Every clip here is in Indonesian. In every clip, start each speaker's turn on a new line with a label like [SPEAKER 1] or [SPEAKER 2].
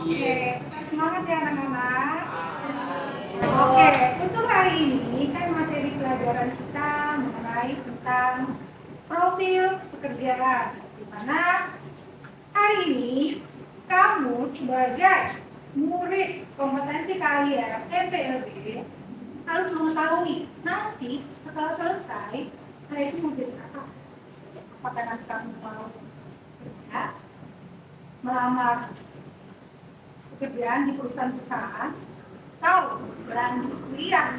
[SPEAKER 1] Oke, tetap semangat ya anak-anak. Oke, untuk hari ini kan materi pelajaran kita mengenai tentang profil pekerjaan. Di mana hari ini kamu sebagai murid kompetensi kalian MPLB harus mengetahui nanti setelah selesai saya itu mau jadi apa. Apakah nanti kamu mau kerja, melamar pekerjaan di perusahaan-perusahaan, atau berlanjut kuliah,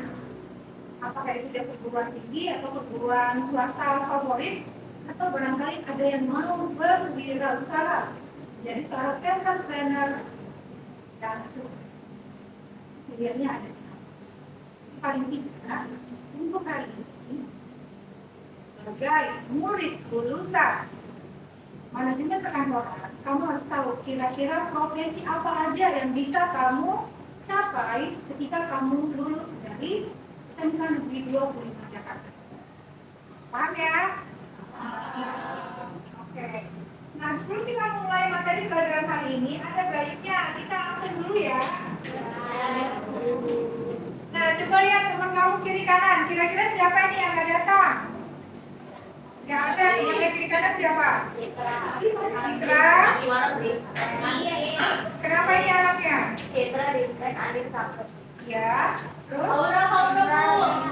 [SPEAKER 1] apakah itu di perguruan tinggi atau perguruan swasta favorit, atau barangkali ada yang mau berwirausaha jadi seorang entrepreneur dan sukses. Pilihannya ada. Paling tidak untuk hari ini sebagai murid lulusan manajemen perkantoran, kamu harus tahu kira-kira profesi apa aja yang bisa kamu capai ketika kamu lulus dari SMK Negeri 25 Jakarta. Paham ya? Oke. Nah, sebelum kita mulai materi pelajaran hari ini, ada baiknya kita absen dulu ya. Nah, coba lihat teman kamu kiri kanan. Kira-kira siapa ini yang nggak datang? Nggak ada. Temannya kiri kanan siapa? Citra. Kenapa ini anaknya?
[SPEAKER 2] Citra, Rizky, Adit, Sabtu.
[SPEAKER 1] Ya. Terus?
[SPEAKER 2] Aura,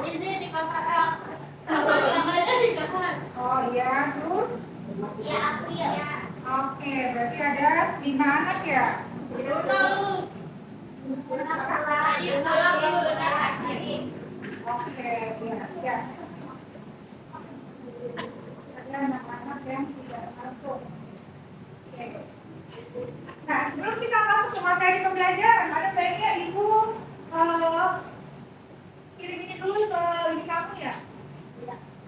[SPEAKER 2] ini di kakak. Namanya di kakak.
[SPEAKER 1] Oh iya. Terus?
[SPEAKER 2] Iya, April.
[SPEAKER 1] Oke, berarti ada 5 anak ya? Oke, siap. Ada anak-anak yang tidak masuk. Oke. Nah, sebelum kita masuk ke materi pembelajaran, ada baiknya Ibu kirim ini dulu ke ini kamu ya.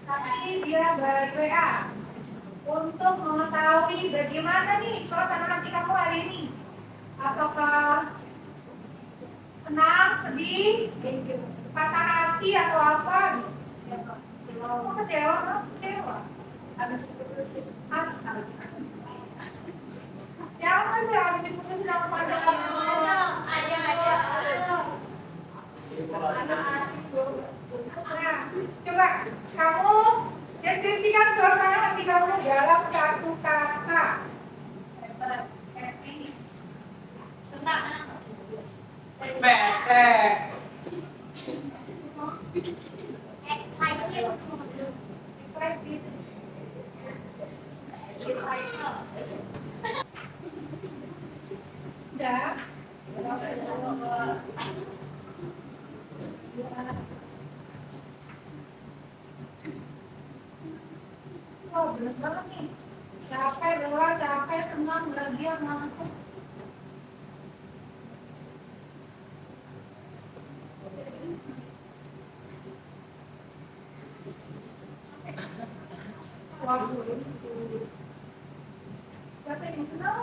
[SPEAKER 1] Tapi dia ber-WA untuk mengetahui bagaimana nih suasana hati kamu hari ini. Apakah senang, sedih, patah hati atau apa? Kamu kecewa? Astaga. Jangan ya, habis diputusin sama pasangan. Nah, coba kamu deskripsikan suasana hati kamu dalam satu kata. Happy.
[SPEAKER 2] Senang. Excited.
[SPEAKER 1] Udah. Oh, bener banget nih. Capek, lelah, capek, senang, bahagia, ngantuk. Waduh. Siapa yang senang?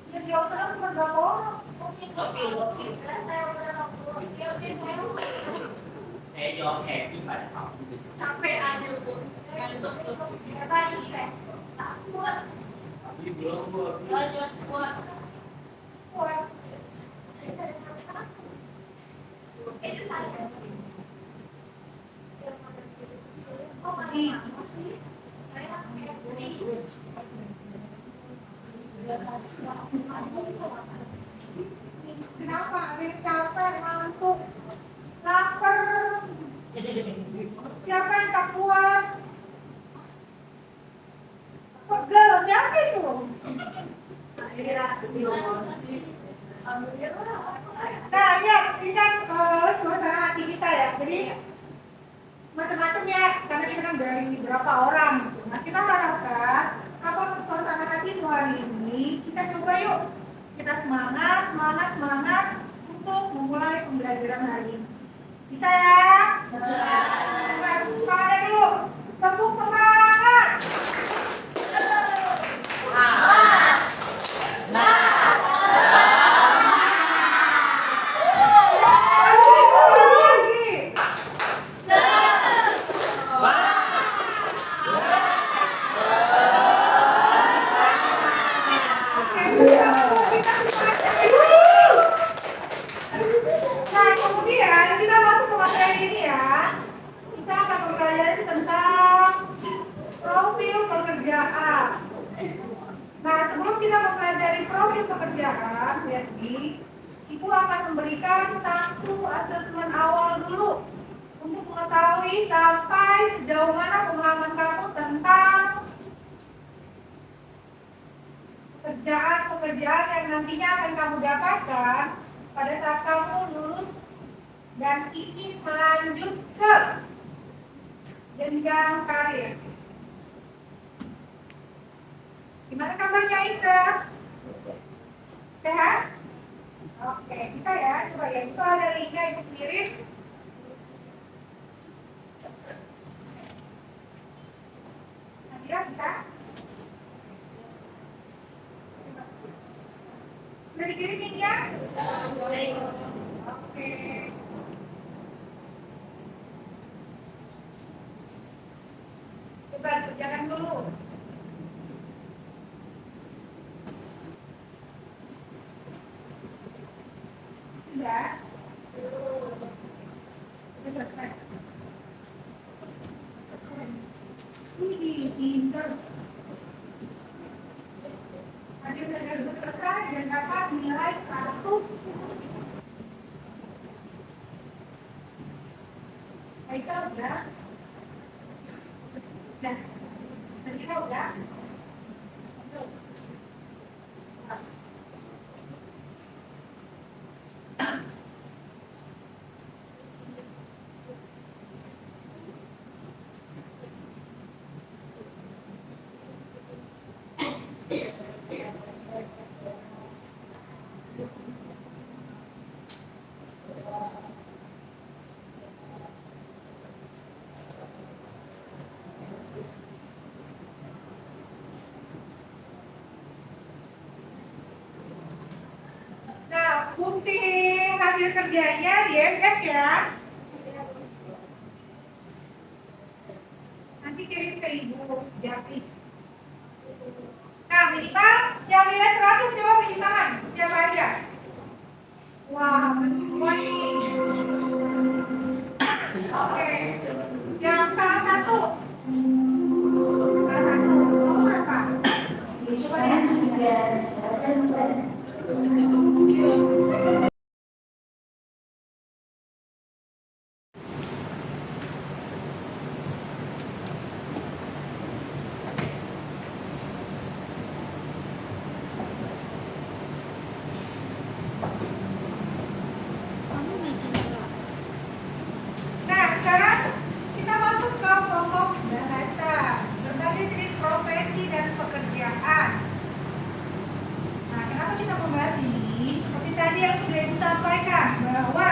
[SPEAKER 1] Ya, dia senang cuma berapa orang?
[SPEAKER 3] Saya jawab happy pada kamu.
[SPEAKER 2] Capek aja tuh. Takut.
[SPEAKER 3] Tapi belum buat.
[SPEAKER 2] Lanjut buat. Itu saya.
[SPEAKER 1] Kenapa? Ada capek, ngantuk, lapar. Siapa yang tak kuat? Pegel, siapa itu? Nah, lihat, ini kan suasana hati kita ya. Jadi macam-macam ya, karena kita kan dari berapa orang. Nah, kita harapkan apa suasana hati hari ini kita coba yuk. Kita semangat untuk memulai pembelajaran hari ini. Bisa ya? Coba tepuk semangatnya dulu. Tepuk semangat. Lagi. Oke, sebelum kita mempelajari profil pekerjaan, jadi Ibu akan memberikan satu asesmen awal dulu untuk mengetahui sampai sejauh mana pemahaman kamu tentang pekerjaan yang nantinya akan kamu dapatkan pada saat kamu lulus dan ingin melanjut ke jenjang karir. Gimana kabarnya Isa? Sehat? Oke, bisa ya. Coba ya, itu ada linknya Ibu kirim. Nadira bisa? Udah dikirim linknya? Oke. Coba kerjakan dulu. Sudah? Sudah selesai. Ini pinter. Ada sudah selesai dan dapat nilai 100. Aisyah udah? Udah. Nadira udah? Belum. Nah, bukti hasil kerjanya di FS ya. Nanti kirim ke Ibu Jati. Nah, minimal yang nilai 100 coba tunjuk tangan. Siapa aja? Wah, semua nih. Oke. Yang salah satu. Salah satu. Kamu berapa? Coba ya. Nah, sekarang kita masuk ke pokok bahasa. Berbagai jenis profesi dan pekerjaan. Nah, kenapa kita membahas ini? Seperti tadi yang sudah Ibu sampaikan, bahwa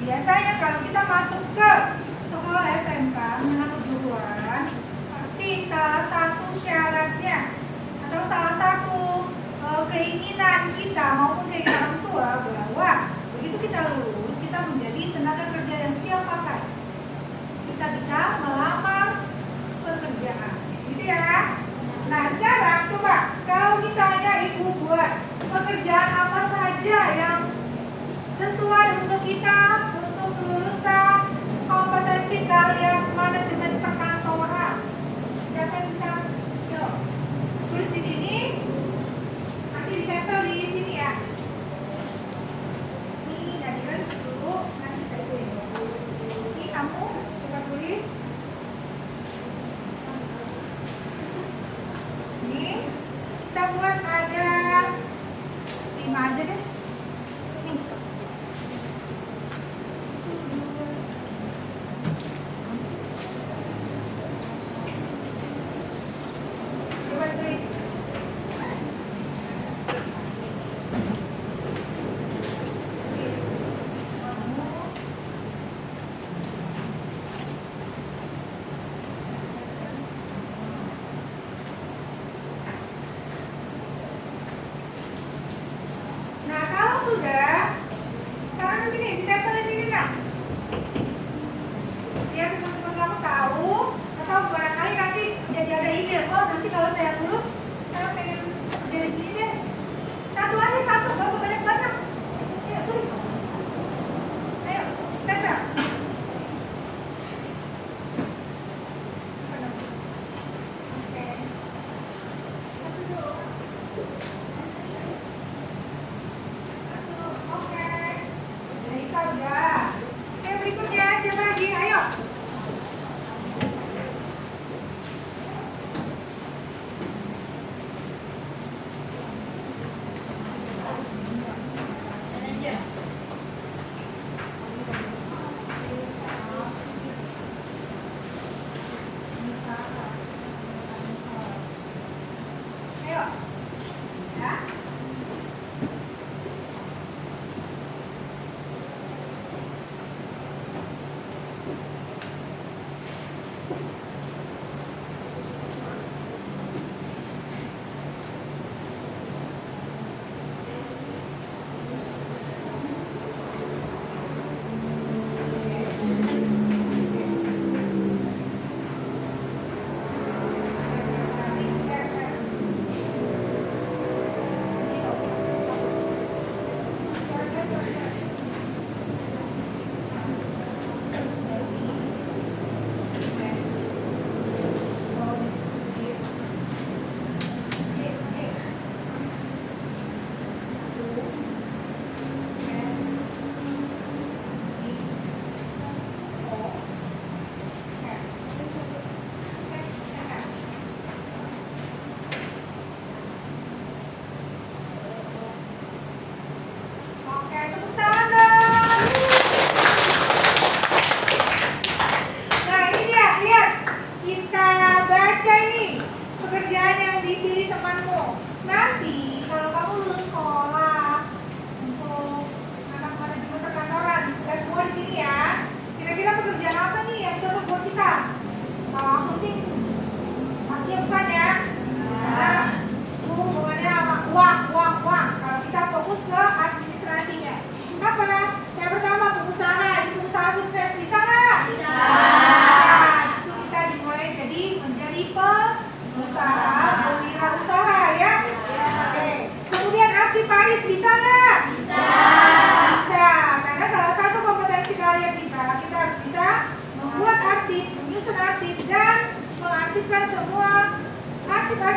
[SPEAKER 1] biasanya kalau kita masuk ke sekolah SMK menengah kejuruan, pasti salah satu syaratnya atau salah satu keinginan kita maupun keinginan orang tua bahwa begitu kita lulus, kita menjadi tenaga kerja yang siap pakai. Kita bisa melamar pekerjaan, gitu ya. Nah, sekarang coba kalau misalnya Ibu buat pekerjaan apa saja yang sesuai untuk kita, untuk lulusan kompetensi kalian manajemen perkantoran. Siapa yang bisa jawab? Tulis di sini, nanti ditempel di sini ya. Ini Nadira dulu, nanti kita tulis. Ini kamu coba tulis. Ini kita buat ada 5 aja deh. Nih. Coba tulis. Nah, kalau sudah, sekarang di sini, ditempel di sini nah. Biar teman-teman kamu tahu, atau barangkali nanti jadi ada ide, oh nanti kalau saya lulus, saya pengen kerja di sini deh. Satu aja, satu, gak usah banyak-banyak. Ayo, tulis. Ayo, tempel. Oke. Satu dulu.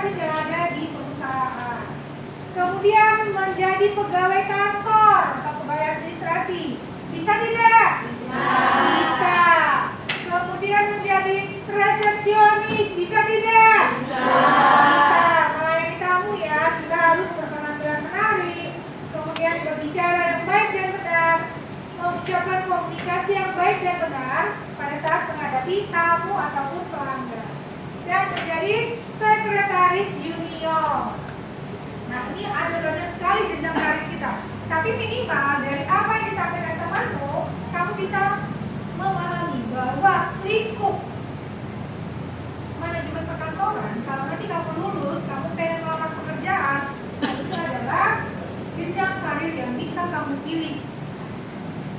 [SPEAKER 1] lazim yang ada di perusahaan. Kemudian menjadi pegawai kantor atau pegawai administrasi. Bisa tidak? Bisa. Kemudian menjadi resepsionis. Bisa tidak? Bisa. Melayani tamu ya, kita harus berpenampilan menarik. Kemudian berbicara yang baik dan benar. Mengucapkan komunikasi yang baik dan benar pada saat menghadapi tamu ataupun pelanggan. Dan menjadi sekretaris junior. Nah, ini ada banyak sekali jenjang karir kita. Tapi minimal dari apa yang disampaikan temanmu, kamu bisa memahami bahwa lingkup manajemen perkantoran, kalau nanti kamu lulus, kamu pengen melamar pekerjaan, nah itu adalah jenjang karir yang bisa kamu pilih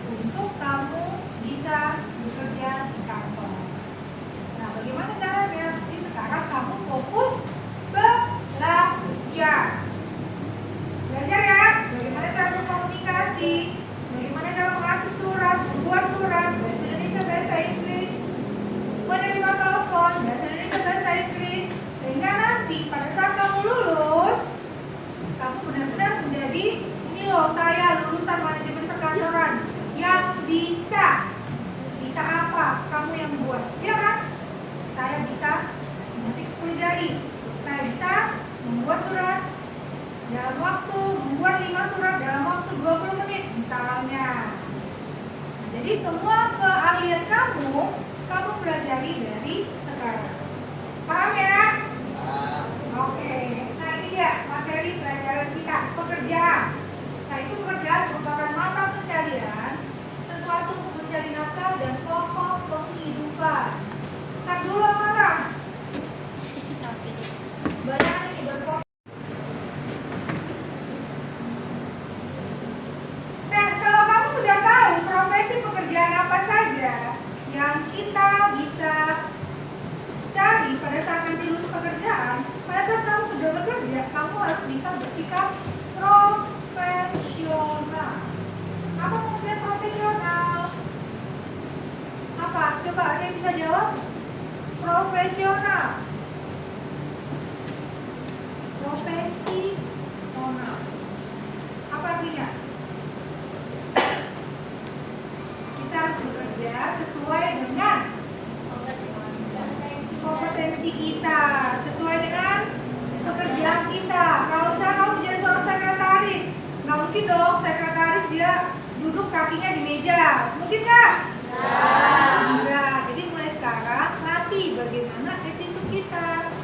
[SPEAKER 1] untuk kamu bisa bekerja di kantor. Nah, bagaimana caranya? Jadi sekarang kamu fokus belajar. Belajar ya, bagaimana cara berkomunikasi, bagaimana cara mengasih surat, membuat surat, bahasa Indonesia, bahasa Inggris, menerima telepon, bahasa Indonesia, bahasa Inggris, sehingga nanti pada saat kamu lulus, kamu benar-benar menjadi, ini loh saya lulusan manajemen perkantoran yang bisa apa? Kamu yang buat, ya kan? Saya bisa memetik 10 jari, saya bisa membuat surat dalam waktu, membuat 5 surat dalam waktu 20 menit misalnya. Jadi semua keahlian kamu pelajari dari sekarang. Paham ya? Oke. Nah ini dia materi pelajaran kita, pekerjaan. Nah itu pekerjaan merupakan mata pencarian, sesuatu untuk mencari nafkah dan pokok penghidupan. Ntar dulu orang. Banyak ini berpokok. Nah, kalau kamu sudah tahu profesi pekerjaan apa saja yang kita bisa cari pada saat nanti lulus pekerjaan, pada saat kamu sudah bekerja, kamu harus bisa bersikap profesional. Apa maksudnya profesional? Apa? Coba ada yang bisa jawab? Profesional. Profesional. Apa artinya? Kita harus bekerja sesuai dengan kompetensi kita, sesuai dengan pekerjaan kita. Kalau misalnya kamu menjadi seorang sekretaris, nggak mungkin dong sekretaris dia duduk kakinya di meja, mungkin nggak? Enggak. Jadi mulai sekarang latih bagaimana attitude kita.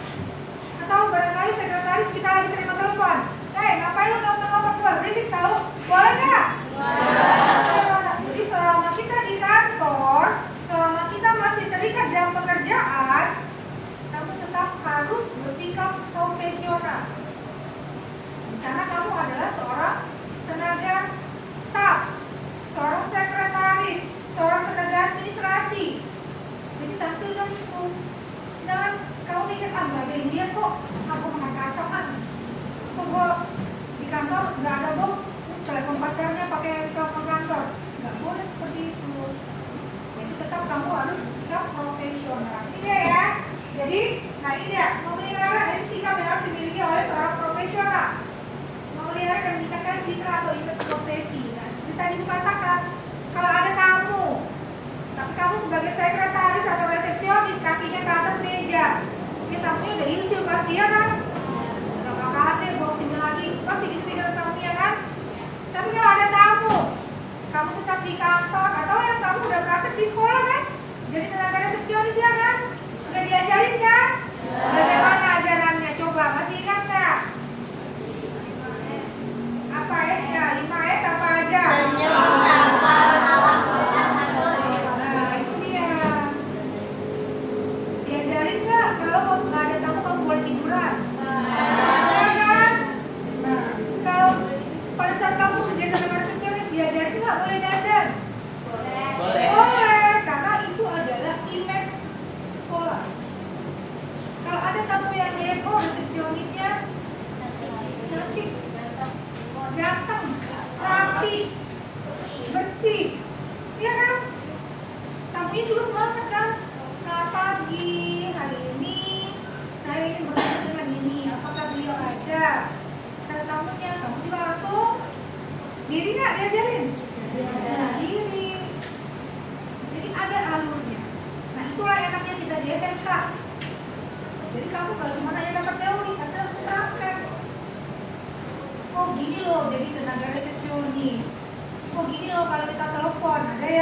[SPEAKER 1] Atau barangkali sekretaris kita lagi terima telepon, ngapain lu nelfon gua, berisik tahu, boleh nggak? Jadi selama kita di kantor, selama kita masih terikat jam pekerjaan, kamu tetap harus bersikap profesional. Di sana kamu adalah seorang tenaga staf, seorang sekretaris, seorang tenaga administrasi. Jadi tampilkan itu. Jangan kamu mikir, nggak ada yang lihat kok, aku makan kacang kan. Kok gua di kantor nggak ada bos, telepon pacarnya pakai telepon kantor. Nggak boleh seperti itu. Jadi tetap kamu harus bersikap profesional. Ini dia ya. Jadi, nah ini dia, memelihara ini sikap yang harus dimiliki oleh seorang profesional. Memelihara dan meningkatkan citra atau image profesi. Nah, seperti tadi dikatakan, kalau ada tamu, tapi kamu sebagai sekretaris atau resepsionis kakinya ke atas meja, ya tamunya udah ilfil pasti ya kan?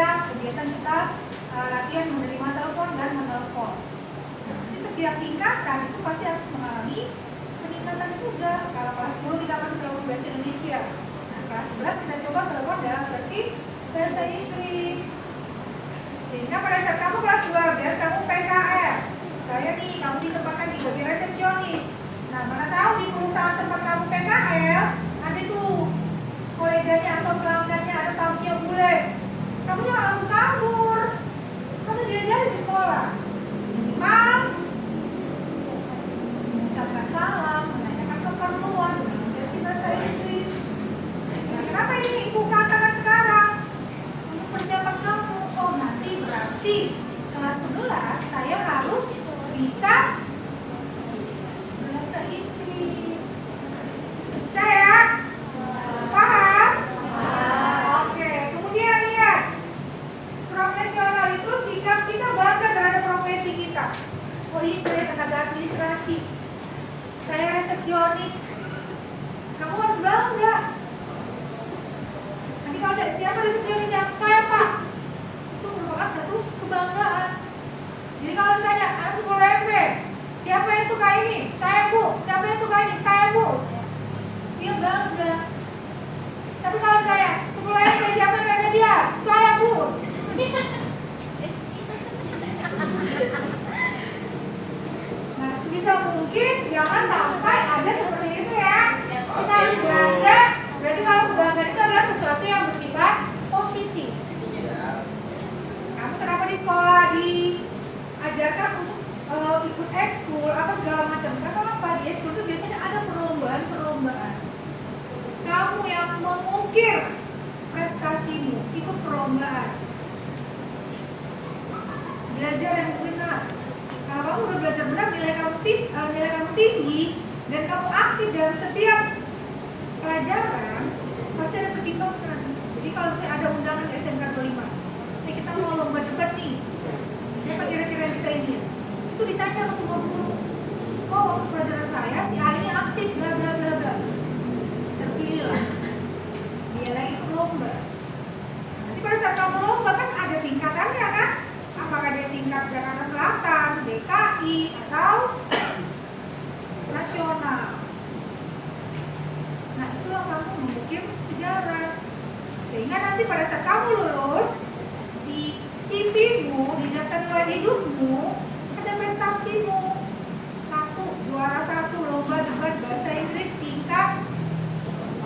[SPEAKER 1] ya kegiatan kita latihan menerima telepon dan menelpon. Di setiap tingkatan itu pasti harus mengalami peningkatan juga. Kalau kelas 10 kita masih telepon bahasa Indonesia. Nah, kelas 11 kita coba telepon dalam versi bahasa Inggris. Sehingga pada saat kamu kelas 12, kamu PKL. Saya nih, kamu ditempatkan di bagian resepsionis. Nah, mana tahu di perusahaan tempat kamu PKL, ada tuh koleganya atau pelanggannya, ada tamunya bule. Kamu jangan langsung kabur. Kamu diajari di sekolah. Minimal mengucapkan salam, menanyakan keperluan, mengerti bahasa Inggris. Nah, kenapa ini ibu katakan sekarang? Untuk persiapan kamu. Oh, nanti berarti kelas 11 saya harus bisa bahasa Inggris. Bisa ya? Paham? Oke, kemudian lihat. Profesional itu sikap kita bangga terhadap profesi kita. Oh, ini saya tenaga administrasi. Saya resepsionis. Kamu harus bangga. Nanti kalau ada siapa resepsionisnya? Saya, Pak. Itu merupakan satu kebanggaan. Jadi kalau ditanya, anak 10 MP, siapa yang suka ini? Saya, Bu. Siapa yang suka ini? Saya, Bu. Dia bangga. Tapi kalau ditanya, 10 MP, siapa yang remeh dia? Saya, Bu. Nah, bisa mungkin jangan sampai ada seperti itu ya. Kita harus bangga. Berarti kalau kebanggaan itu adalah sesuatu yang bersifat positif. Kamu kenapa di sekolah diajarkan untuk ikut ekskul apa segala macam? Karena apa? Di ekskul itu biasanya ada perlombaan. Kamu yang mengukir prestasimu, ikut perlombaan. Belajar yang benar. Kalau kamu udah belajar benar, nilai kamu tinggi dan kamu aktif dalam setiap pelajaran, pasti ada pertimbangan. Jadi kalau misalnya ada undangan di SMK 25, kita mau lomba debat nih, siapa kira-kira yang kita ini? Itu ditanya sama semua guru. Oh, waktu pelajaran saya si A ini aktif, bla bla bla bla. Terpilih lah. Dia lagi ikut lomba. Nanti pada saat kamu lomba kan ada tingkatannya kan? Apakah dia tingkat Jakarta Selatan, DKI, atau nasional? Nah, itulah kamu mengukir sejarah. Sehingga nanti pada saat kamu lulus, di CV-mu, di daftar riwayat hidupmu, ada prestasimu. 1, juara 1 lomba debat bahasa Inggris tingkat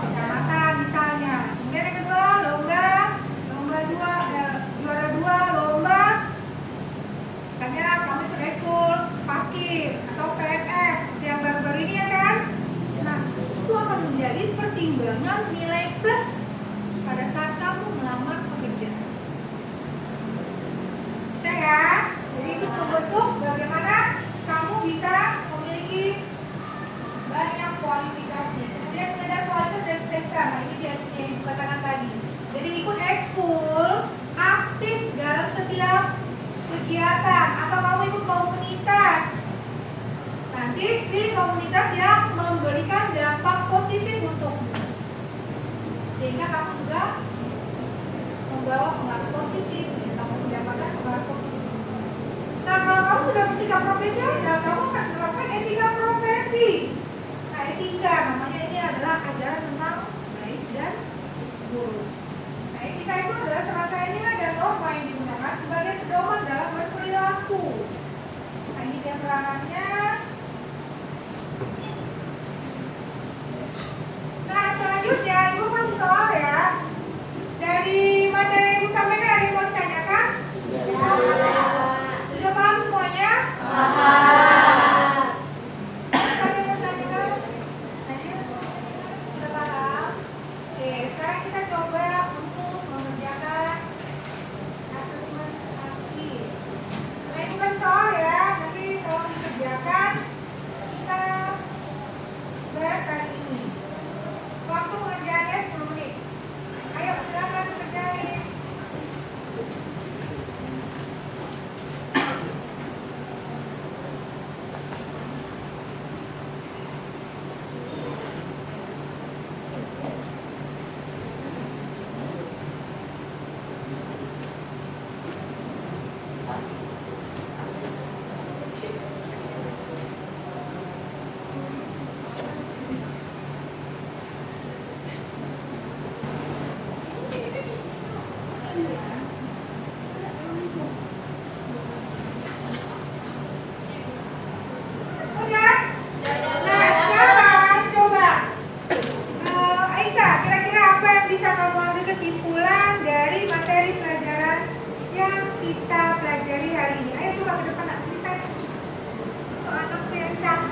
[SPEAKER 1] kecamatan misalnya. Kemudian yang kedua, lomba 2, juara 2 lomba misalnya kamu ikut ekskul, paskib, atau PNS yang baru-baru ini ya kan? Nah, itu akan menjadi pertimbangan nilai plus pada saat kamu melamar pekerjaan. Bisa ya? Jadi itu membentuk bagaimana kamu bisa memiliki banyak kualifikasi. Kemudian mengejar kualitas dan standar. Nah, ini dia yang dikatakan tadi. Jadi ikut ekskul, aktif dalam setiap kegiatan, atau kamu ikut komunitas. Nanti pilih komunitas yang memberikan dampak positif untukmu.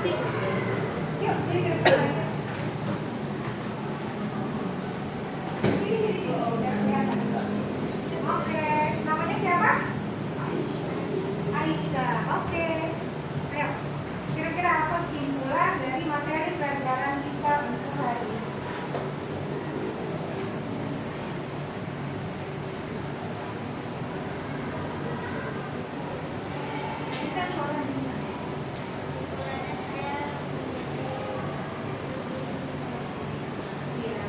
[SPEAKER 1] Asik. Yuk, jadi ke depan aja. Biar kelihatan. Oke, namanya siapa? Aisyah. Oke. Ayo, kira-kira apa kesimpulan dari materi pelajaran kita untuk hari ini? Ini kan soal ini.
[SPEAKER 2] Kesimpulannya saya
[SPEAKER 1] Iya.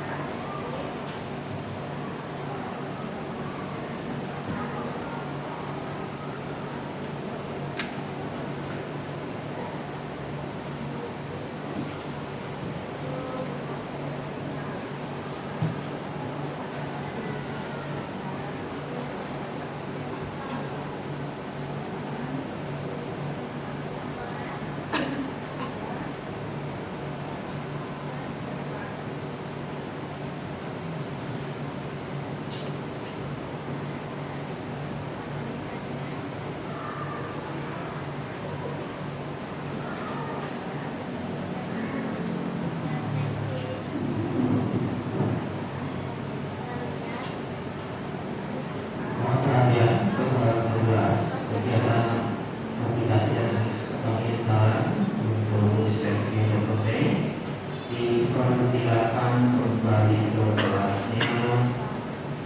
[SPEAKER 4] Mohon perhatian untuk tanggal 11 kegiatan aplikasi dan penginstalan untuk inspeksi selesai. Dipersilakan kembali ke kelasnya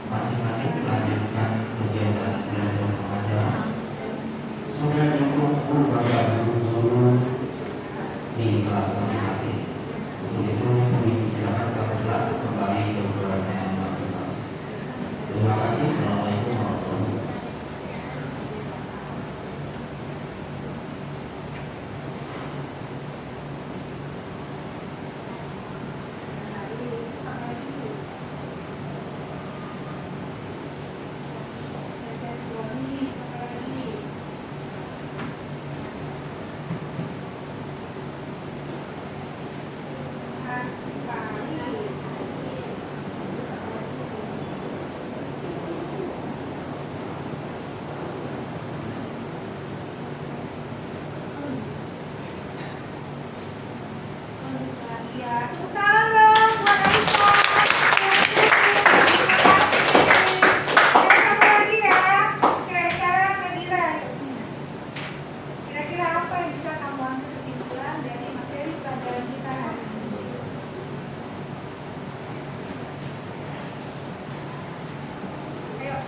[SPEAKER 4] masing-masing melanjutkan kegiatan belajar mengajar. Sudah ditunggu Bapak Guru di kelas masing-masing. Untuk itu dipersilakan kelas 11 kembali ke kelasnya masing-masing. Terima kasih. Assalamualaikum warahmatullahi wabarakatuh.
[SPEAKER 1] Ya, tepuk tangan buat Aisyah. Terima kasih. Sama lagi ya. Oke, sekarang Nadira. Kira-kira apa yang bisa kamu ambil kesimpulan dari materi pelajaran kita hari ini? Ayo.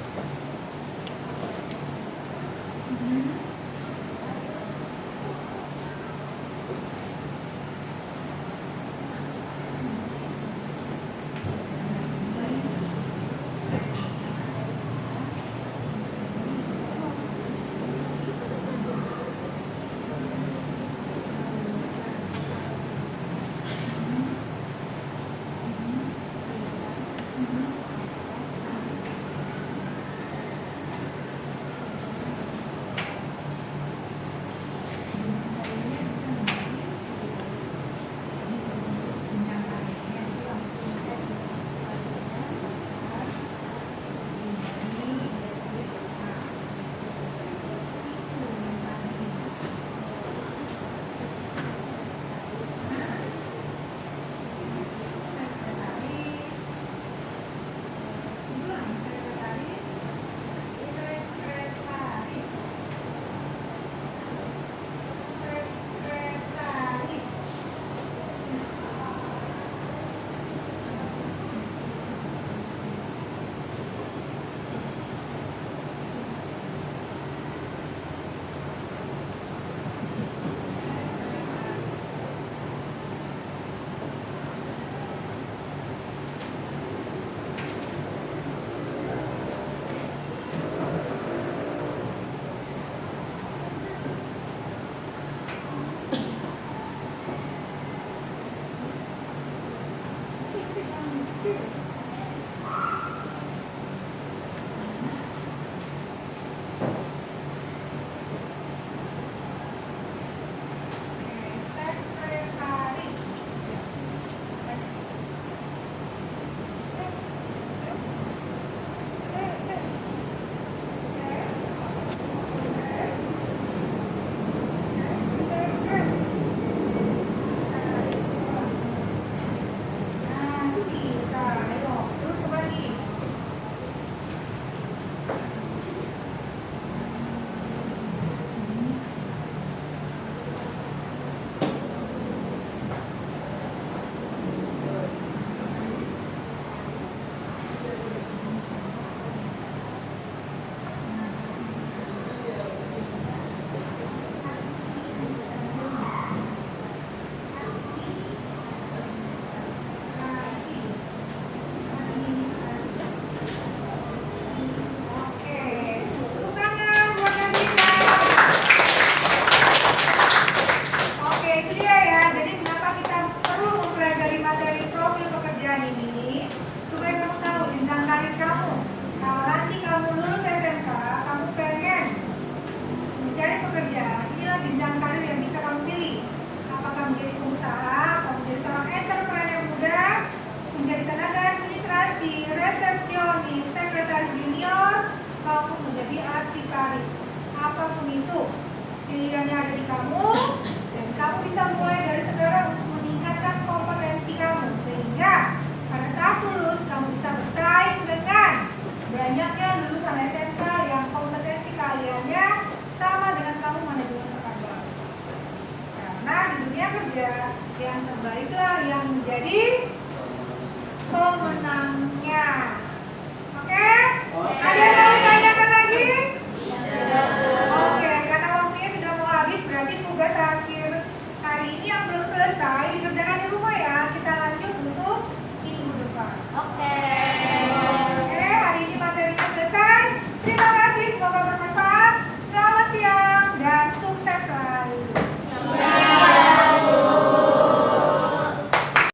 [SPEAKER 1] baiklah yang menjadi pemenangnya. Oke?